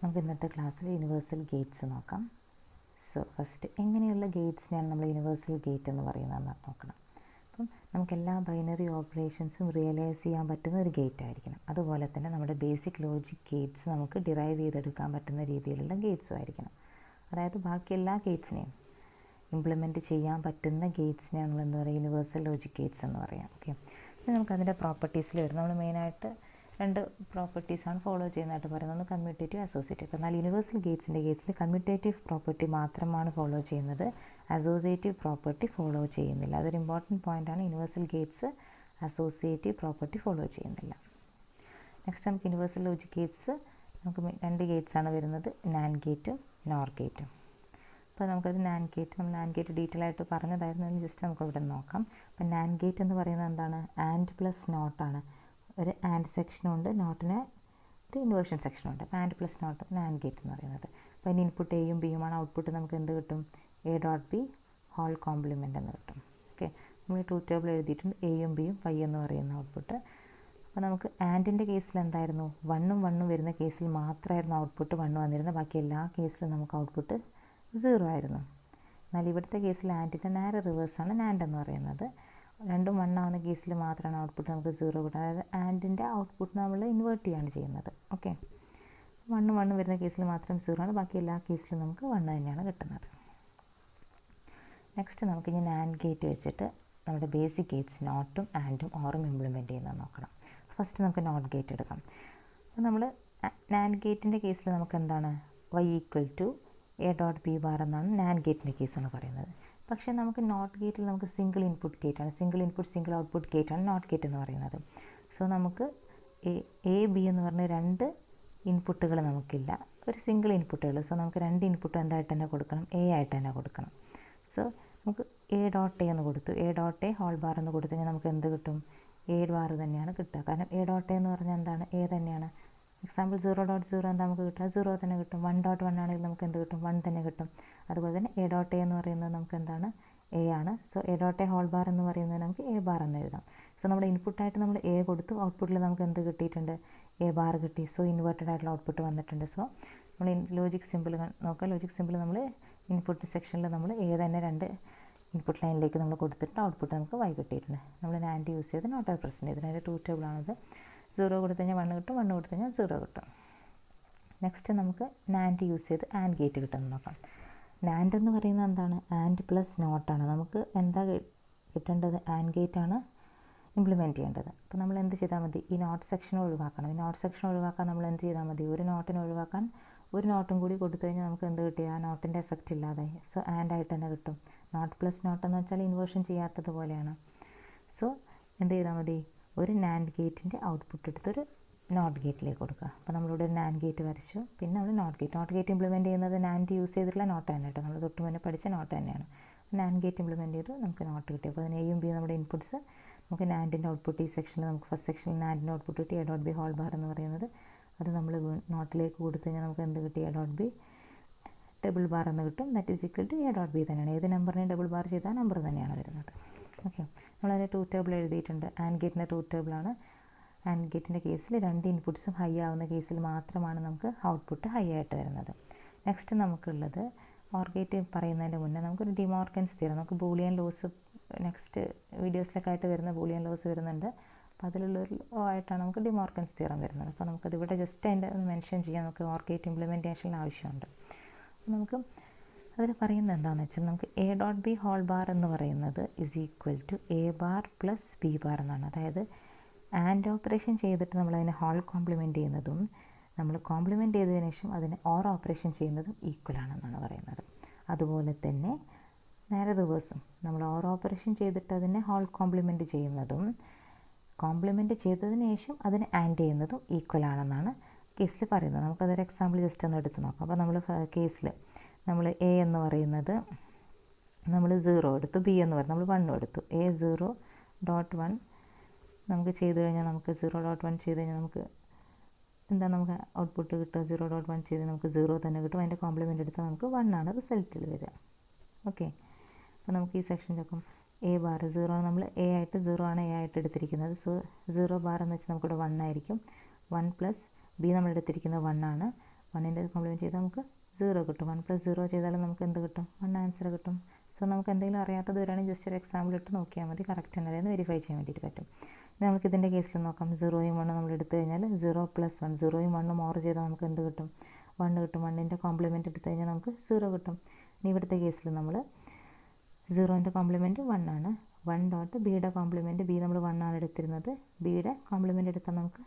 നമുക്ക് ഇന്നത്തെ ക്ലാസ്സിൽ യൂണിവേഴ്സൽ ഗേറ്റ്സ് നോക്കാം. സോ ഫസ്റ്റ് എങ്ങനെയുള്ള ഗേറ്റ്സിനെയാണ് നമ്മൾ യൂണിവേഴ്സൽ ഗേറ്റ് എന്ന് പറയുന്നതെന്ന് നോക്കണം. അപ്പം നമുക്ക് എല്ലാ ബൈനറി ഓപ്പറേഷൻസും റിയലൈസ് ചെയ്യാൻ പറ്റുന്ന ഒരു ഗേറ്റ് ആയിരിക്കണം. അതുപോലെ തന്നെ നമ്മുടെ ബേസിക് ലോജിക് ഗേറ്റ്സ് നമുക്ക് ഡിറൈവ് ചെയ്തെടുക്കാൻ പറ്റുന്ന രീതിയിലുള്ള ഗേറ്റ്സും ആയിരിക്കണം. അതായത് ബാക്കി എല്ലാ ഗേറ്റ്സിനെയും ഇംപ്ലിമെൻറ്റ് ചെയ്യാൻ പറ്റുന്ന ഗേറ്റ്സിനെയാണ് നമ്മൾ എന്താ പറയുക, യൂണിവേഴ്സൽ ലോജിക് ഗേറ്റ്സ് എന്ന് പറയാം. ഓക്കെ, ഇനി നമുക്കതിൻ്റെ പ്രോപ്പർട്ടീസിൽ വരും. നമ്മൾ മെയിനായിട്ട് രണ്ട് പ്രോപ്പർട്ടീസാണ് ഫോളോ ചെയ്യുന്നതായിട്ട് പറയുന്നത്. ഒന്ന് കമ്മ്യൂട്ടേറ്റീവ്, അസോസിയേറ്റീവ്. എന്നാൽ യൂണിവേഴ്സൽ ഗേറ്റ്സിൻ്റെ കേസിൽ കമ്മ്യൂട്ടേറ്റീവ് പ്രോപ്പർട്ടി മാത്രമാണ് ഫോളോ ചെയ്യുന്നത്, അസോസിയേറ്റീവ് പ്രോപ്പർട്ടി ഫോളോ ചെയ്യുന്നില്ല. അതൊരു ഇമ്പോർട്ടൻറ്റ് പോയിൻ്റാണ്. Universal Gates associative property follow ചെയ്യുന്നില്ല. നെക്സ്റ്റ് നമുക്ക് യൂണിവേഴ്സൽ ലോജിക് ഗേറ്റ്സ് നമുക്ക് രണ്ട് ഗേറ്റ്സാണ് വരുന്നത്, നാൻഡ് ഗേറ്റും നോർ ഗേറ്റും. അപ്പോൾ നമുക്കത് നാൻഡ് ഗേറ്റ്, നമ്മൾ നാൻഡ് ഗേറ്റ് ഡീറ്റെയിൽ ആയിട്ട് പറഞ്ഞതായിരുന്നു. ജസ്റ്റ് നമുക്ക് ഇവിടെ നോക്കാം. അപ്പം നാൻഡ് ഗേറ്റ് എന്ന് പറയുന്നത് എന്താണ്, ആൻഡ് പ്ലസ് നോട്ടാണ്. ഒരു ആൻഡ് സെക്ഷനുണ്ട്, നോട്ടിന് ഒരു ഇൻവേർഷൻ സെക്ഷനുണ്ട്. And plus not NAND gate എന്ന് പറയുന്നത്. അപ്പോൾ അതിന് ഇൻപുട്ട് എയും ബിയുമാണ്, ഔട്ട്പുട്ട് നമുക്ക് എന്ത് കിട്ടും, A dot B whole complement എന്ന് കിട്ടും. ഓക്കെ, നമ്മൾ ട്രൂത്ത് ടേബിൾ എഴുതിയിട്ടുണ്ട്, എയും ബിയും പൈ എന്ന് പറയുന്ന ഔട്ട്പുട്ട്. അപ്പോൾ നമുക്ക് ആൻഡിൻ്റെ കേസിൽ എന്തായിരുന്നു, വണ്ണും വരുന്ന കേസിൽ മാത്രമായിരുന്നു ഔട്ട്പുട്ട് 1 വന്നിരുന്നത്. ബാക്കി എല്ലാ കേസിലും നമുക്ക് ഔട്ട്പുട്ട് 0 ആയിരുന്നു. എന്നാൽ ഇവിടുത്തെ കേസിൽ ആൻഡിൻ്റെ നേരെ റിവേഴ്സാണ് നാൻഡ് എന്ന് പറയുന്നത്. രണ്ടും 1 ആവുന്ന കേസിൽ മാത്രമാണ് ഔട്ട്പുട്ട് നമുക്ക് 0 കിട്ടുക. അതായത് ആൻഡിൻ്റെ ഔട്ട്പുട്ട് നമ്മൾ ഇൻവേർട്ട് ചെയ്യുകയാണ് ചെയ്യുന്നത്. ഓക്കെ, 1 വരുന്ന കേസിൽ മാത്രം 0 ആണ്, ബാക്കി എല്ലാ കേസിലും നമുക്ക് 1 തന്നെയാണ് കിട്ടുന്നത്. നെക്സ്റ്റ് നമുക്കിനി നാൻഡ് ഗേറ്റ് വെച്ചിട്ട് നമ്മുടെ ബേസിക് ഗേറ്റ്സ് നോട്ടും ആൻഡും ഓറും ഇംപ്ലിമെൻറ്റ് ചെയ്യുന്നത് നോക്കണം. ഫസ്റ്റ് നമുക്ക് നോട്ട് ഗേറ്റ് എടുക്കാം. അപ്പോൾ നമ്മൾ നാൻഡ് ഗേറ്റിൻ്റെ കേസിൽ നമുക്ക് എന്താണ്, y equal to A dot B bar എന്നാണ് നാൻഡ് ഗേറ്റിൻ്റെ കേസാണ് പറയുന്നത്. പക്ഷേ നമുക്ക് നോട്ട് ഗേറ്റിൽ നമുക്ക് സിംഗിൾ ഇൻപുട്ട് ഗേറ്റാണ്, സിംഗിൾ ഇൻപുട്ട് സിംഗിൾ ഔട്ട്പുട്ട് ഗേറ്റാണ് നോട്ട് ഗേറ്റ് എന്ന് പറയുന്നത്. സോ നമുക്ക് എ ബി എന്ന് പറഞ്ഞ രണ്ട് ഇൻപുട്ടുകൾ നമുക്കില്ല, ഒരു സിംഗിൾ ഇൻപുട്ടേ ഉള്ളൂ. സോ നമുക്ക് രണ്ട് ഇൻപുട്ട് എന്തായിട്ട് തന്നെ കൊടുക്കണം, എ ആയിട്ട് തന്നെ കൊടുക്കണം. സോ നമുക്ക് എ ഡോട്ട് എ എന്ന് കൊടുത്തു, A dot A whole bar എന്ന് കൊടുത്തു കഴിഞ്ഞാൽ നമുക്ക് എന്ത് കിട്ടും, എ ബാർ തന്നെയാണ് കിട്ടുക. കാരണം എ ഡോട്ട് എ എന്ന് പറഞ്ഞാൽ എന്താണ്, എ തന്നെയാണ്. എക്സാമ്പിൾ 0.0 എന്താ നമുക്ക് കിട്ടുക, 0 തന്നെ കിട്ടും. 1.1 ആണെങ്കിൽ നമുക്ക് എന്ത് കിട്ടും, 1 തന്നെ കിട്ടും. അതുപോലെ തന്നെ എ ഡോട്ട് എ എന്ന് പറയുന്നത് നമുക്ക് എന്താണ്, എ ആണ്. So A dot A whole bar എന്ന് പറയുന്നത് നമുക്ക് എ ബാർ എന്ന് എഴുതാം. സോ നമ്മുടെ ഇൻപുട്ടായിട്ട് നമ്മൾ എ കൊടുത്തു, ഔട്ട്പുട്ടിൽ നമുക്ക് എന്ത് കിട്ടിയിട്ടുണ്ട്, എ ബാർ കിട്ടി. സോ ഇൻവേർട്ടഡ് ആയിട്ടുള്ള ഔട്ട്പുട്ട് വന്നിട്ടുണ്ട്. സോ നമ്മൾ ലോജിക് സിമ്പിൾ നോക്കുക. ലോജിക് സിമ്പിൾ നമ്മൾ ഇൻപുട്ട് സെക്ഷനിൽ നമ്മൾ എ തന്നെ രണ്ട് ഇൻപുട്ട് ലൈനിലേക്ക് നമ്മൾ കൊടുത്തിട്ട് ഔട്ട്പുട്ട് നമുക്ക് y കിട്ടിയിട്ടുണ്ട്. നമ്മൾ നാൻഡ് യൂസ് ചെയ്ത് നോട്ട് പ്രസൻറ്റ് ചെയ്തിട്ട് അതിൻ്റെ ട്രൂത്ത് ടേബിളാണത്. 0 കൊടുത്തു കഴിഞ്ഞാൽ 1 കിട്ടും, 1 കൊടുത്തു കഴിഞ്ഞാൽ 0 കിട്ടും. നെക്സ്റ്റ് നമുക്ക് നാൻഡ് യൂസ് ചെയ്ത് ആൻഡ് ഗേറ്റ് കിട്ടുമെന്ന് നോക്കാം. നാൻഡ് എന്ന് പറയുന്നത് എന്താണ്, ആൻഡ് പ്ലസ് നോട്ടാണ്. നമുക്ക് എന്താ കിട്ടേണ്ടത്, ആൻഡ് ഗേറ്റാണ് ഇംപ്ലിമെൻറ്റ് ചെയ്യേണ്ടത്. അപ്പോൾ നമ്മൾ എന്ത് ചെയ്താൽ മതി, ഈ നോട്ട് സെക്ഷൻ ഒഴിവാക്കണം. ഈ നോട്ട് സെക്ഷൻ ഒഴിവാക്കാൻ നമ്മൾ എന്ത് ചെയ്താൽ മതി, ഒരു നോട്ടിന് ഒഴിവാക്കാൻ ഒരു നോട്ടും കൂടി കൊടുത്തു കഴിഞ്ഞാൽ നമുക്ക് എന്ത് കിട്ടി, ആ നോട്ടിൻ്റെ എഫക്റ്റ് ഇല്ലാതായി. സോ ആൻഡ് ആയിട്ട് തന്നെ കിട്ടും. നോട്ട് പ്ലസ് നോട്ട് എന്ന് വെച്ചാൽ ഇൻവേർഷൻ ചെയ്യാത്തത് പോലെയാണ്. സോ എന്ത് ചെയ്താൽ മതി, ഒരു നാൻഡ് ഗേറ്റിൻ്റെ ഔട്ട്പുട്ട് എടുത്തൊരു നോട്ട് ഗേറ്റിലേക്ക് കൊടുക്കുക. അപ്പോൾ നമ്മളിവിടെ ഒരു നാൻഡ് ഗേറ്റ് വരച്ചു, പിന്നെ നമ്മൾ നോട്ട് ഗേറ്റ് ഇംപ്ലിമെൻറ്റ് ചെയ്യുന്നത് നാൻഡ് യൂസ് ചെയ്തിട്ടുള്ള നോട്ട് തന്നെ കേട്ടോ, നമ്മൾ തൊട്ട് മുന്നേ പഠിച്ച നോട്ട് തന്നെയാണ്. നാൻഡ് ഗേറ്റ് ഇംപ്ലിമെൻറ്റ് ചെയ്ത് നമുക്ക് നോട്ട് കിട്ടി. അപ്പോൾ അതിന് എയും ബിയും നമ്മുടെ ഇൻപുട്ട്സ്, നമുക്ക് നാൻഡിൻ്റെ ഔട്ട്പുട്ട് ഈ സെക്ഷനിൽ നമുക്ക് ഫസ്റ്റ് സെക്ഷനിൽ നാൻഡിൻ്റെ ഔട്ട്പുട്ട് കിട്ടി, A dot B whole bar എന്ന് പറയുന്നത്. അത് നമ്മൾ നോട്ടിലേക്ക് കൊടുത്തു കഴിഞ്ഞാൽ നമുക്ക് എന്ത് കിട്ടി, A dot B double bar എന്ന് കിട്ടും. That is equal to A dot B തന്നെയാണ്. ഏത് നമ്പറിനെയും ഡബിൾ ബാർ ചെയ്താൽ നമ്പർ തന്നെയാണ് വരുന്നത്. ഓക്കെ, നമ്മളതിൻ്റെ ട്രൂത്ത് ടേബിൾ എഴുതിയിട്ടുണ്ട്. ആൻഡ് ഗേറ്റിൻ്റെ ട്രൂത്ത് ടേബിളാണ്. ആൻഡ് ഗേറ്റിൻ്റെ കേസിൽ രണ്ട് ഇൻപുട്ട്സും ഹൈ ആവുന്ന കേസിൽ മാത്രമാണ് നമുക്ക് ഔട്ട്പുട്ട് ഹൈ ആയിട്ട് വരുന്നത്. നെക്സ്റ്റ് നമുക്കുള്ളത് ഓർ ഗേറ്റ് പറയുന്നതിൻ്റെ മുന്നേ നമുക്കൊരു ഡിമോർഗൻസ് തിയറം, നമുക്ക് ബൂളിയൻ ലോസ് നെക്സ്റ്റ് വീഡിയോസിലൊക്കെ ആയിട്ട് വരുന്ന ബൂളിയൻ ലോസ് വരുന്നുണ്ട്. അപ്പോൾ അതിലുള്ളൊരു ആയിട്ടാണ് നമുക്ക് ഡിമോർഗൻസ് തിയറം വരുന്നത്. അപ്പോൾ നമുക്കതിവിടെ ജസ്റ്റ് അതിൻ്റെ മെൻഷൻ ചെയ്യാൻ നമുക്ക് ഓർ ഗേറ്റ് ഇംപ്ലിമെൻറ്റേഷന് ആവശ്യമുണ്ട്. നമുക്ക് അതിൽ പറയുന്നത് എന്താണെന്ന് വെച്ചാൽ നമുക്ക് A dot B whole bar എന്ന് പറയുന്നത് is equal to A bar plus B bar എന്നാണ്. അതായത് ആൻഡ് ഓപ്പറേഷൻ ചെയ്തിട്ട് നമ്മളതിനെ ഹോൾ കോംപ്ലിമെൻറ്റ് ചെയ്യുന്നതും നമ്മൾ കോംപ്ലിമെൻറ്റ് ചെയ്തതിനു ശേഷം അതിനെ ഓർ ഓപ്പറേഷൻ ചെയ്യുന്നതും ഈക്വൽ ആണെന്നാണ് പറയുന്നത്. അതുപോലെ തന്നെ നേരെ റിവേഴ്സും, നമ്മൾ ഓർ ഓപ്പറേഷൻ ചെയ്തിട്ട് അതിനെ ഹോൾ കോംപ്ലിമെൻറ്റ് ചെയ്യുന്നതും കോംപ്ലിമെൻറ്റ് ചെയ്തതിന് ശേഷം അതിനെ ആൻഡ് ചെയ്യുന്നതും ഈക്വൽ ആണെന്നാണ് കേസിൽ പറയുന്നത്. നമുക്കതൊരു എക്സാമ്പിൾ ജസ്റ്റ് ഒന്ന് എടുത്ത് നോക്കാം. അപ്പോൾ നമ്മൾ കേസിൽ നമ്മൾ എ എന്ന് പറയുന്നത് നമ്മൾ 0 എടുത്തു, ബി എന്ന് പറയുന്നത് നമ്മൾ 1 എടുത്തു. എ 0.1 നമുക്ക് ചെയ്ത് കഴിഞ്ഞാൽ നമുക്ക് 0.1 ചെയ്ത് കഴിഞ്ഞാൽ നമുക്ക് എന്താ നമുക്ക് ഔട്ട്പുട്ട് കിട്ടുക, 0.1 ചെയ്ത് നമുക്ക് 0 തന്നെ കിട്ടും. അതിൻ്റെ കോംപ്ലിമെൻ്റ് എടുത്താൽ നമുക്ക് 1 ആണ് റിസൾട്ടിൽ വരിക. ഓക്കെ, അപ്പോൾ നമുക്ക് ഈ സെക്ഷൻ നോക്കും. എ ബാർ 0 ആണ്, നമ്മൾ എ ആയിട്ട് 0 ആണ് എ ആയിട്ട് എടുത്തിരിക്കുന്നത്. സോ 0 ബാർ എന്ന് വെച്ചാൽ നമുക്കിവിടെ 1 ആയിരിക്കും. 1 പ്ലസ് ബി നമ്മൾ എടുത്തിരിക്കുന്നത് 1 ആണ്. 1ൻ്റെ കോംപ്ലിമെൻറ്റ് ചെയ്താൽ നമുക്ക് 0 കിട്ടും. 1 + 0 ചെയ്താലും നമുക്ക് എന്ത് കിട്ടും? 1 ആൻസർ കിട്ടും. സോ നമുക്ക് എന്തെങ്കിലും അറിയാത്തത് വരികയാണെങ്കിൽ ജസ്റ്റ് ഒരു എക്സാമ്പിൾ ഇട്ട് നോക്കിയാൽ മതി, കറക്റ്റ് തന്നെ എന്ന് വെരിഫൈ ചെയ്യാൻ വേണ്ടിയിട്ട് പറ്റും. ഇനി നമുക്ക് ഇതിൻ്റെ കേസിൽ നോക്കാം. 0യും 1 നമ്മൾ എടുത്തു കഴിഞ്ഞാൽ 0 + 1, 0യും 1ഉം ഓർ ചെയ്താൽ നമുക്ക് എന്ത് കിട്ടും? 1 കിട്ടും. 1ൻ്റെ കോംപ്ലിമെൻറ്റ് എടുത്തു കഴിഞ്ഞാൽ നമുക്ക് 0 കിട്ടും. ഇനി ഇവിടുത്തെ കേസിൽ നമ്മൾ 0ൻ്റെ കോംപ്ലിമെൻറ്റ് 1 ആണ്. 1 ഡോട്ട് ബിയുടെ കോംപ്ലിമെൻറ്റ്, ബി നമ്മൾ 1 ആണ് എടുത്തിരുന്നത്, ബിയുടെ കോംപ്ലിമെൻറ്റ് എടുത്താൽ നമുക്ക്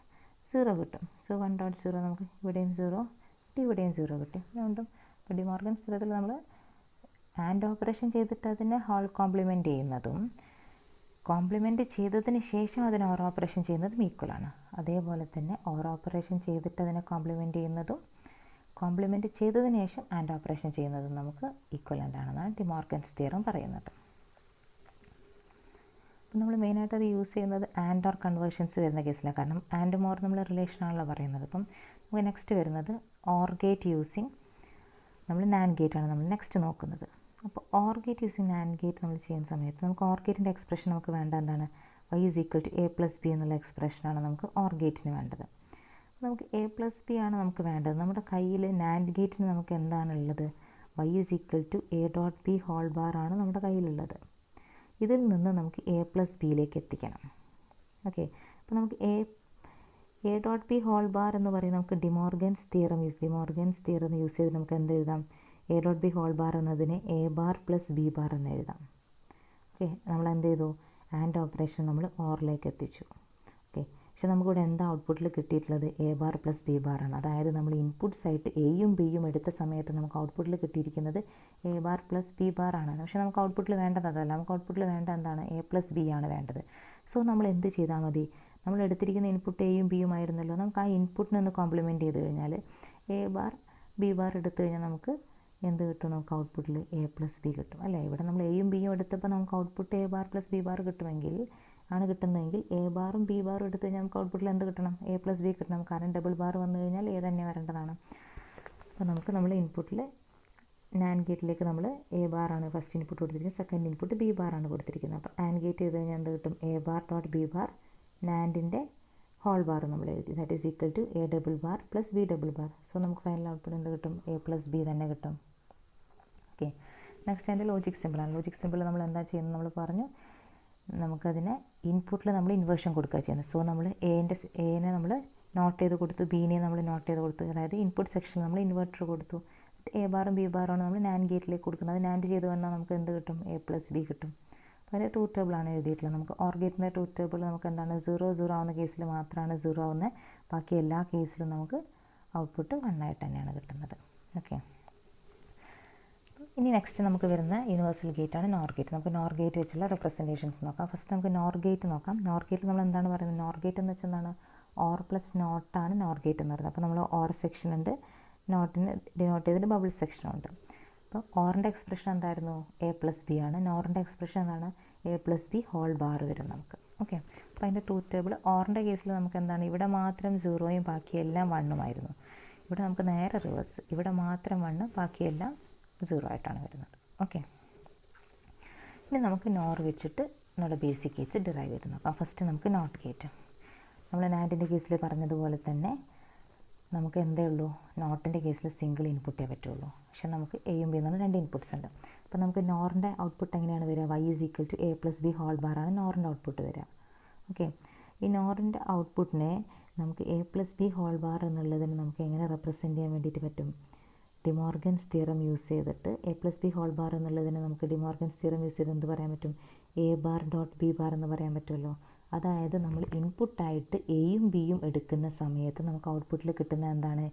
0 കിട്ടും. സോ 1 ഡോട്ട് 0 നമുക്ക് ഇവിടെയും 0 കിട്ടി, ഇവിടെയും 0 കിട്ടി. വീണ്ടും ഇപ്പോൾ ഡിമോർഗൻസ് തിയറത്തിൽ നമ്മൾ ആൻഡ് ഓപ്പറേഷൻ ചെയ്തിട്ട് അതിനെ ഹോൾ കോംപ്ലിമെൻറ്റ് ചെയ്യുന്നതും കോംപ്ലിമെൻറ്റ് ചെയ്തതിന് ശേഷം അതിനെ ഓർ ഓപ്പറേഷൻ ചെയ്യുന്നതും ഈക്വലാണ്. അതേപോലെ തന്നെ ഓർ ഓപ്പറേഷൻ ചെയ്തിട്ട് അതിനെ കോംപ്ലിമെൻറ്റ് ചെയ്യുന്നതും കോംപ്ലിമെൻറ്റ് ചെയ്തതിന് ശേഷം ആൻഡ് ഓപ്പറേഷൻ ചെയ്യുന്നതും നമുക്ക് ഈക്വലൻ്റ് ആണെന്നാണ് ഡിമോർഗൻസ് തിയറം പറയുന്നത്. അപ്പം നമ്മൾ മെയിനായിട്ട് അത് യൂസ് ചെയ്യുന്നത് ആൻഡ് ഓർ കൺവേർഷൻസ് വരുന്ന കേസിലാണ്. കാരണം ആൻഡും ഓർ നമ്മൾ റിലേഷനാണല്ലോ പറയുന്നത്. അപ്പം നമുക്ക് നെക്സ്റ്റ് വരുന്നത് ഓർ ഗേറ്റ് യൂസിങ് നമ്മൾ നാൻഡ് ഗേറ്റാണ് നമ്മൾ നെക്സ്റ്റ് നോക്കുന്നത്. അപ്പോൾ or gate using NAND gate നമ്മൾ ചെയ്യുന്ന സമയത്ത് നമുക്ക് ഓർ ഗേറ്റിൻ്റെ എക്സ്പ്രഷൻ നമുക്ക് വേണ്ട എന്താണ്? y = a + b എന്നുള്ള എക്സ്പ്രഷനാണ് നമുക്ക് ഓർ ഗേറ്റിന് വേണ്ടത്. നമുക്ക് a + b ആണ് നമുക്ക് വേണ്ടത്. നമ്മുടെ കയ്യിൽ നാൻഡ് ഗേറ്റിന് നമുക്ക് എന്താണുള്ളത്? y = a.b ആണ് നമ്മുടെ കയ്യിലുള്ളത്. ഇതിൽ നിന്ന് നമുക്ക് a + bയിലേക്ക് എത്തിക്കണം. ഓക്കെ, അപ്പോൾ നമുക്ക് a.b എന്ന് പറയുന്നത് നമുക്ക് ഡിമോർഗൻസ് തിയറം യൂസ് ചെയ്ത് നമുക്ക് എന്ത് എഴുതാം? a.b എന്നതിനെ a ബാർ + b ബാർ എന്ന് എഴുതാം. ഓക്കെ, നമ്മൾ എന്ത് ചെയ്തു? ആൻഡ് ഓപ്പറേഷൻ നമ്മൾ ഓറിലേക്ക് എത്തിച്ചു. ഓക്കെ, പക്ഷെ നമുക്കിവിടെ എന്താ ഔട്ട്പുട്ടിൽ കിട്ടിയിട്ടുള്ളത്? a ബാർ + b ബാർ ആണ്. അതായത് നമ്മൾ ഇൻപുട്ട്സ് ആയിട്ട് എയും ബിയും എടുത്ത സമയത്ത് നമുക്ക് ഔട്ട്പുട്ടിൽ കിട്ടിയിരിക്കുന്നത് a ബാർ + b ബാർ ആണ്. പക്ഷെ നമുക്ക് ഔട്ട്പുട്ടിൽ വേണ്ടത് അതല്ല. നമുക്ക് ഔട്ട്പുട്ടിൽ വേണ്ട എന്താണ്? a + b ആണ് വേണ്ടത്. സോ നമ്മൾ എന്ത് ചെയ്താൽ മതി? നമ്മൾ എടുത്തിരിക്കുന്ന ഇൻപുട്ട് എയും ബിയും ആയിരുന്നല്ലോ. നമുക്ക് ആ ഇൻപുട്ടിനെ ഒന്ന് കോംപ്ലിമെൻറ്റ് ചെയ്ത് കഴിഞ്ഞാൽ a ബാർ b ബാർ എടുത്തു കഴിഞ്ഞാൽ നമുക്ക് എന്ത് കിട്ടും? നമുക്ക് ഔട്ട്പുട്ടിൽ a + b കിട്ടും അല്ലേ? ഇവിടെ നമ്മൾ എയും ബിയും എടുത്തപ്പോൾ നമുക്ക് output a bar + b bar കിട്ടുന്നതെങ്കിൽ a ബാറും b ബാറും എടുത്തു കഴിഞ്ഞാൽ നമുക്ക് ഔട്ട്പുട്ടിൽ എന്ത് കിട്ടണം? a + b കിട്ടണം. കാരണം ഡബിൾ ബാർ വന്നു കഴിഞ്ഞാൽ a തന്നെ വരേണ്ടതാണ്. അപ്പോൾ നമുക്ക് നമ്മൾ ഇൻപുട്ടിൽ നാൻഡ് ഗേറ്റിലേക്ക് നമ്മൾ a ബാറാണ് ഫസ്റ്റ് ഇൻപുട്ട് കൊടുത്തിരിക്കുന്നത്, സെക്കൻഡ് ഇൻപുട്ട് b ബാറാണ് കൊടുത്തിരിക്കുന്നത്. അപ്പോൾ ആൻഡ് ഗേറ്റ് ചെയ്ത് കഴിഞ്ഞാൽ എന്ത് കിട്ടും? a bar dot b bar നാൻഡിൻ്റെ ഹോൾ ബാർ നമ്മൾ എഴുതി, that is equal to a double bar + b double bar. So നമുക്ക് ഫൈനൽ ഔട്ട്പുട്ട് എന്ത് കിട്ടും? a + b തന്നെ കിട്ടും. ഓക്കെ, നെക്സ്റ്റ് അതിൻ്റെ ലോജിക് സിമ്പിളാണ്. ലോജിക് സിമ്പിൾ നമ്മൾ എന്താ ചെയ്യുന്നത്? നമ്മൾ പറഞ്ഞു നമുക്കതിനെ ഇൻപുട്ടിൽ നമ്മൾ ഇൻവേർഷൻ കൊടുക്കുക ചെയ്യുന്നത്. സോ നമ്മൾ എനെ നമ്മൾ നോട്ട് ചെയ്ത് കൊടുത്തു, ബീനെ നമ്മൾ നോട്ട് ചെയ്ത് കൊടുത്തു. അതായത് ഇൻപുട്ട് സെക്ഷനിൽ നമ്മൾ ഇൻവെർട്ടർ കൊടുത്തു. a ബാറും b ബാറുമാണ് നമ്മൾ നാൻഡ് ഗേറ്റിലേക്ക് കൊടുക്കുന്നത്. നാൻഡ് ചെയ്ത് വന്നാൽ നമുക്ക് എന്ത് കിട്ടും? a + b കിട്ടും. അപ്പോൾ അതിൻ്റെ ട്രൂത്ത് ടേബിളാണ് എഴുതിയിട്ടുള്ളത്. നമുക്ക് ഓർ ഗേറ്റിൻ്റെ ട്രൂത്ത് ടേബിൾ നമുക്ക് എന്താണ്? 0 0 ആവുന്ന കേസിൽ മാത്രമാണ് 0 ആവുന്നത്. ബാക്കി എല്ലാ കേസിലും നമുക്ക് ഔട്ട്പുട്ട് 1 ആയിട്ട് തന്നെയാണ് കിട്ടുന്നത്. ഓക്കെ, ഇനി നെക്സ്റ്റ് നമുക്ക് വരുന്ന യൂണിവേഴ്സൽ ഗേറ്റാണ് നോർ ഗേറ്റ്. നമുക്ക് നോർ ഗേറ്റ് വെച്ചുള്ള റെപ്രസെൻറ്റേഷൻസ് നോക്കാം. ഫസ്റ്റ് നമുക്ക് നോർ ഗേറ്റ് നോക്കാം. നോർ ഗേറ്റിൽ നമ്മൾ എന്താണ് പറയുന്നത്? നോർ ഗേറ്റ് എന്ന് വെച്ചാൽ എന്താണ്? ഓർ + നോട്ടാണ് നോർ ഗേറ്റ് എന്ന് പറയുന്നത്. അപ്പോൾ നമ്മൾ ഓർ സെക്ഷൻ ഉണ്ട്, നോട്ടിന് ഡിനോട്ട് ചെയ്തിട്ട് ബബിൾ സെക്ഷനുണ്ട്. അപ്പോൾ ഓറിൻ്റെ എക്സ്പ്രഷൻ എന്തായിരുന്നു? a + b ആണ്. നോറിൻ്റെ എക്സ്പ്രഷൻ എന്താണ്? a + b ഹോൾ ബാർ വരും നമുക്ക്. ഓക്കെ, അപ്പോൾ അതിൻ്റെ ട്രൂത്ത് ടേബിൾ ഓറിൻ്റെ കേസിൽ നമുക്ക് എന്താണ്? ഇവിടെ മാത്രം 0യും ബാക്കിയെല്ലാം 1ഉമായിരുന്നു. ഇവിടെ നമുക്ക് നേരെ റിവേഴ്സ്, ഇവിടെ മാത്രം 1, ബാക്കിയെല്ലാം 0 ആയിട്ടാണ് വരുന്നത്. ഓക്കെ, ഇനി നമുക്ക് നോർ വെച്ചിട്ട് നമ്മുടെ ബേസിക് ഗേറ്റ്സ് ഡിറൈവ് ചെയ്ത് നോക്കാം. ഫസ്റ്റ് നമുക്ക് നോട്ട് ഗേറ്റ്. നമ്മൾ നാൻഡിൻ്റെ കേസിൽ പറഞ്ഞതുപോലെ തന്നെ നമുക്ക് എന്തേ ഉള്ളൂ? നോട്ടിൻ്റെ കേസിൽ സിംഗിൾ ഇൻപുട്ടേ പറ്റുള്ളൂ. പക്ഷെ നമുക്ക് എയും ബി എന്ന് പറഞ്ഞാൽ 2 ഇൻപുട്ട്സ് ഉണ്ട്. അപ്പോൾ നമുക്ക് നോറിൻ്റെ ഔട്ട്പുട്ട് എങ്ങനെയാണ് വരിക? y = a + b whole ബാറാണ് നോറിൻ്റെ output വരിക. ഓക്കെ, ഈ നോറിൻ്റെ ഔട്ട്പുട്ടിനെ നമുക്ക് a + b ഹോൾ ബാർ എന്നുള്ളതിന് നമുക്ക് എങ്ങനെ റെപ്രസെൻറ്റ് ചെയ്യാൻ വേണ്ടിയിട്ട് പറ്റും? ഡിമോർഗൻസ് തിയറം യൂസ് ചെയ്തിട്ട് a + b ഹോൾ ബാർ എന്നുള്ളതിന് നമുക്ക് ഡിമോർഗൻസ് തിയറം യൂസ് ചെയ്ത് എന്ത് പറയാൻ പറ്റും? a bar dot b bar എന്ന് പറയാൻ പറ്റുമല്ലോ. അതായത് നമ്മൾ ഇൻപുട്ടായിട്ട് എയും ബിയും എടുക്കുന്ന സമയത്ത് നമുക്ക് ഔട്ട്പുട്ടിൽ കിട്ടുന്ന എന്താണ്?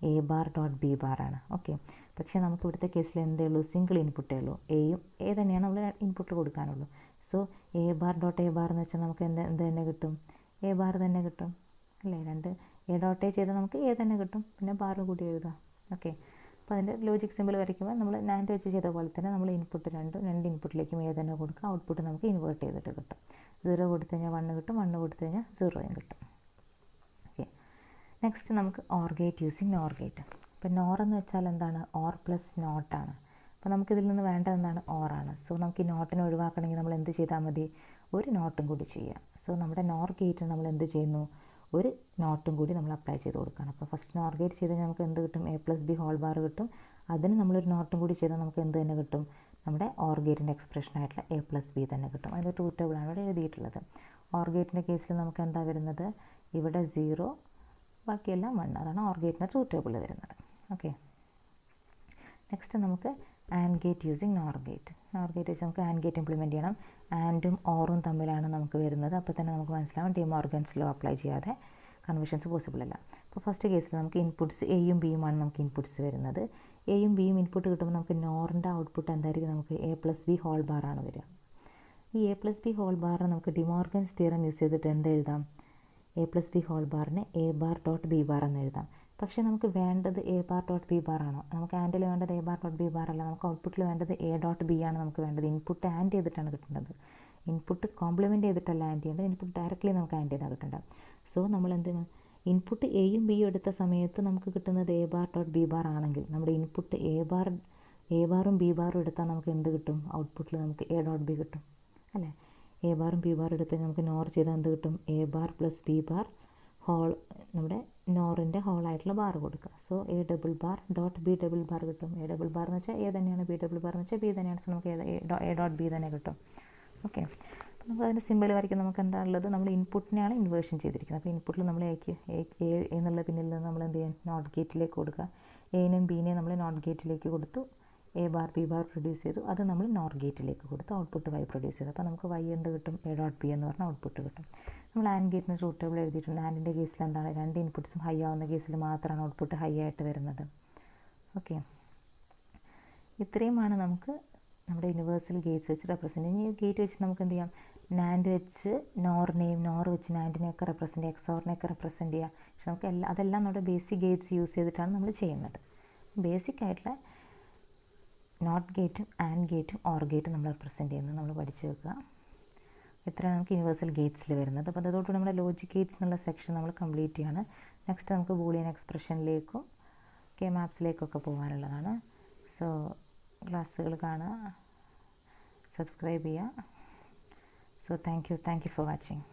a ബാർ ഡോട്ട് b ബാറാണ്. ഓക്കെ, പക്ഷേ നമുക്ക് ഇവിടുത്തെ കേസിൽ എന്തേ ഉള്ളൂ? സിംഗിൾ ഇൻപുട്ടേ ഉള്ളൂ. എ തന്നെയാണ് നമ്മൾ ഇൻപുട്ട് കൊടുക്കാനുള്ളൂ. So a bar dot a bar എന്ന് വെച്ചാൽ നമുക്ക് എന്ത് തന്നെ കിട്ടും? a ബാർ തന്നെ കിട്ടും അല്ലേ? a ഡോട്ട് a ചെയ്താൽ നമുക്ക് a തന്നെ കിട്ടും, പിന്നെ ബാർ കൂടി എഴുതാം. ഓക്കെ, അപ്പോൾ അതിൻ്റെ ലോജിക് സിമ്പിൾ വരയ്ക്കുമ്പോൾ നമ്മൾ നാൻഡ് വെച്ച് ചെയ്ത പോലെ തന്നെ നമ്മൾ ഇൻപുട്ട് രണ്ട് ഇൻപുട്ടിലേക്കും a തന്നെ കൊടുക്കുക. ഔട്ട്പുട്ട് നമുക്ക് ഇൻവേർട്ട് ചെയ്തിട്ട് കിട്ടും. 0 കൊടുത്തു കഴിഞ്ഞാൽ 1 കിട്ടും, 1 കൊടുത്തു കഴിഞ്ഞാൽ 0യും കിട്ടും. ഓക്കെ, നെക്സ്റ്റ് നമുക്ക് or gate using nor gate. ഇപ്പോൾ നോർ എന്ന് വെച്ചാൽ എന്താണ്? ഓർ + നോട്ടാണ്. അപ്പോൾ നമുക്കിതിൽ നിന്ന് വേണ്ടത് എന്താണ്? ഓറാണ്. സോ നമുക്ക് ഈ നോട്ടിനെ ഒഴിവാക്കണമെങ്കിൽ നമ്മൾ എന്ത് ചെയ്താൽ മതി? ഒരു നോട്ടും കൂടി ചെയ്യുക. സോ നമ്മുടെ നോർ ഗേറ്റ് നമ്മൾ എന്ത് ചെയ്യുന്നു? ഒരു നോട്ടും കൂടി നമ്മൾ അപ്ലൈ ചെയ്ത് കൊടുക്കണം. അപ്പോൾ ഫസ്റ്റ് നോർ ഗേറ്റ് ചെയ്ത് നമുക്ക് എന്ത് കിട്ടും? A plus B whole bar കിട്ടും. അതിന് നമ്മളൊരു നോട്ടും കൂടി ചെയ്താൽ നമുക്ക് എന്ത് തന്നെ കിട്ടും? നമ്മുടെ ഓർ ഗേറ്റിൻ്റെ എക്സ്പ്രഷനായിട്ടുള്ള എ പ്ലസ് ബി തന്നെ കിട്ടും. അതിൻ്റെ ട്രൂത്ത് ടേബിളാണ് ഇവിടെ എഴുതിയിട്ടുള്ളത്. ഓർ ഗേറ്റിൻ്റെ കേസിൽ നമുക്ക് എന്താ വരുന്നത്? ഇവിടെ 0, ബാക്കിയെല്ലാം 1. അതാണ് ഓർ ഗേറ്റിൻ്റെ ട്രൂത്ത് ടേബിളിൽ വരുന്നത്. ഓക്കെ, നെക്സ്റ്റ് നമുക്ക് and gate using nor gate. Nor gate വെച്ച് നമുക്ക് ആൻഡ് ഗേറ്റ് ഇംപ്ലിമെൻറ്റ് ചെയ്യണം. ആൻഡും ഓറും തമ്മിലാണ് നമുക്ക് വരുന്നത്. അപ്പോൾ തന്നെ നമുക്ക് മനസ്സിലാവും ഡി മോർഗൻസ് ലോ അപ്ലൈ ചെയ്യാതെ കൺവേർഷൻസ് പോസിബിൾ അല്ല. അപ്പോൾ ഫസ്റ്റ് കേസിൽ നമുക്ക് ഇൻപുട്ട്സ് എയും ബിയുമാണ് നമുക്ക് ഇൻപുട്ട്സ് വരുന്നത്. എയും ബിയും ഇൻപുട്ട് കിട്ടുമ്പോൾ നമുക്ക് നോറിൻ്റെ ഔട്ട്പുട്ട് എന്തായിരിക്കും? നമുക്ക് എ പ്ലസ് ബി ഹോൾ ബാറാണ് വരിക. ഈ എ പ്ലസ് ബി ഹോൾ ബാറിന് നമുക്ക് ഡിമോർഗൻസ് തിയറം യൂസ് ചെയ്തിട്ട് എന്ത് എഴുതാം? എ പ്ലസ് ബി ഹോൾ ബാറിന് A bar dot B bar എന്ന് എഴുതാം. പക്ഷേ നമുക്ക് വേണ്ടത് A bar dot B bar ആണോ? നമുക്ക് ആൻഡിൽ വേണ്ടത് A bar dot B bar അല്ല, നമുക്ക് ഔട്ട്പുട്ടിൽ വേണ്ടത് എ ഡോട്ട് ബി ആണ് നമുക്ക് വേണ്ടത്. ഇൻപുട്ട് ആൻഡ് ചെയ്തിട്ടാണ് കിട്ടേണ്ടത്. ഇൻപുട്ട് കോംപ്ലിമെൻറ്റ് ചെയ്തിട്ടല്ല ആൻഡ് ചെയ്യേണ്ടത്, ഇൻപുട്ട് ഡയറക്റ്റ്ലി നമുക്ക് ആൻഡ് ചെയ്താൽ കിട്ടേണ്ടത്. സോ നമ്മൾ എന്ത് ഇൻപുട്ട് എയും ബിയും എടുത്ത സമയത്ത് നമുക്ക് കിട്ടുന്നത് A bar dot B bar ആണെങ്കിൽ നമ്മുടെ ഇൻപുട്ട് എ ബാറും ബി ബാറും എടുത്താൽ നമുക്ക് എന്ത് കിട്ടും? ഔട്ട്പുട്ടിൽ നമുക്ക് എ ഡോട്ട് ബി കിട്ടും അല്ലേ? എ ബാറും ബി ബാറും എടുത്ത് നമുക്ക് നോർ ചെയ്താൽ എന്ത് കിട്ടും? A bar plus B bar whole, നമ്മുടെ നോറിൻ്റെ ഹോളായിട്ടുള്ള ബാർ കൊടുക്കുക. So A double bar dot B double bar കിട്ടും. എ ഡബിൾ ബാർ എന്ന് വെച്ചാൽ എ തന്നെയാണ്, ബി ഡബിൾ ബാർ എന്ന് വെച്ചാൽ ബി തന്നെയാണ്. സോ നമുക്ക് എ ഡോട്ട് ബി തന്നെ കിട്ടും. ഓക്കെ, അപ്പോൾ നമുക്ക് അതിൻ്റെ സിമ്പിൾ വരയ്ക്കും. നമുക്ക് എന്താ ഉള്ളത്? നമ്മൾ ഇൻപുട്ടിനെയാണ് ഇൻവേർഷൻ ചെയ്തിരിക്കുന്നത്. അപ്പോൾ ഇൻപുട്ടിൽ നമ്മൾ എ എന്നുള്ള പിന്നിൽ നിന്ന് നമ്മൾ എന്ത് ചെയ്യും? നോട്ട് ഗേറ്റിലേക്ക് കൊടുക്കുക. എനും ബിനെയും നമ്മൾ നോട്ട് ഗേറ്റിലേക്ക് കൊടുത്തു. A bar B bar produce ചെയ്തു. അത് നമ്മൾ നോർ ഗേറ്റിലേക്ക് കൊടുത്ത് ഔട്ട്പുട്ട് വൈ പ്രൊഡ്യൂസ് ചെയ്തു. അപ്പോൾ നമുക്ക് വൈ എന്ത് കിട്ടും? എ ഡോട്ട് ബി എന്ന് പറഞ്ഞാൽ ഔട്ട്പുട്ട് കിട്ടും. നമ്മൾ ആൻഡ് ഗേറ്റിന് ട്രൂത്ത് ടേബിൾ എഴുതിയിട്ടുണ്ട്. ആൻഡിൻ്റെ കേസിൽ എന്താണ്? രണ്ട് ഇൻപുട്ട്സും ഹൈ ആവുന്ന കേസിൽ മാത്രമാണ് ഔട്ട്പുട്ട് ഹൈ ആയിട്ട് വരുന്നത്. ഓക്കെ, ഇത്രയുമാണ് നമുക്ക് നമ്മുടെ യൂണിവേഴ്സൽ ഗേറ്റ്സ് വെച്ച് റെപ്രസെൻറ്റ് ചെയ്യാം. ഈ ഗേറ്റ് വെച്ച് നമുക്ക് എന്ത് ചെയ്യാം? നാൻഡ് വെച്ച് നോറിനെയും, നോർ വെച്ച് നാൻഡിനെയൊക്കെ റെപ്രസെൻറ്റ് ചെയ്യാം, എക്സോറിനെയൊക്കെ റെപ്രസെൻറ്റ് ചെയ്യാം. പക്ഷെ നമുക്ക് അതെല്ലാം നമ്മുടെ ബേസിക് ഗേറ്റ്സ് യൂസ് ചെയ്തിട്ടാണ് നമ്മൾ ചെയ്യുന്നത്. ബേസിക് ആയിട്ടുള്ള നോട്ട് ഗേറ്റും ആൻഡ് ഗേറ്റും ഓർ ഗേറ്റും നമ്മൾ റെപ്രസെൻറ്റ് ചെയ്യുന്നത് നമ്മൾ പഠിച്ചു വെക്കുക. ഇത്രയാണ് നമുക്ക് യൂണിവേഴ്സൽ ഗേറ്റ്സിൽ വരുന്നത്. അപ്പോൾ അതോടുകൂടി നമ്മുടെ ലോജിക് ഗേറ്റ്സ് എന്നുള്ള സെക്ഷൻ നമ്മൾ കംപ്ലീറ്റ് ചെയ്യാണ്. നെക്സ്റ്റ് നമുക്ക് ബൂളിയൻ എക്സ്പ്രഷനിലേക്കും കെ മാപ്സിലേക്കൊക്കെ പോകാനുള്ളതാണ്. സോ ക്ലാസ്സുകൾ കാണുക, സബ്സ്ക്രൈബ് ചെയ്യുക. So thank you for watching.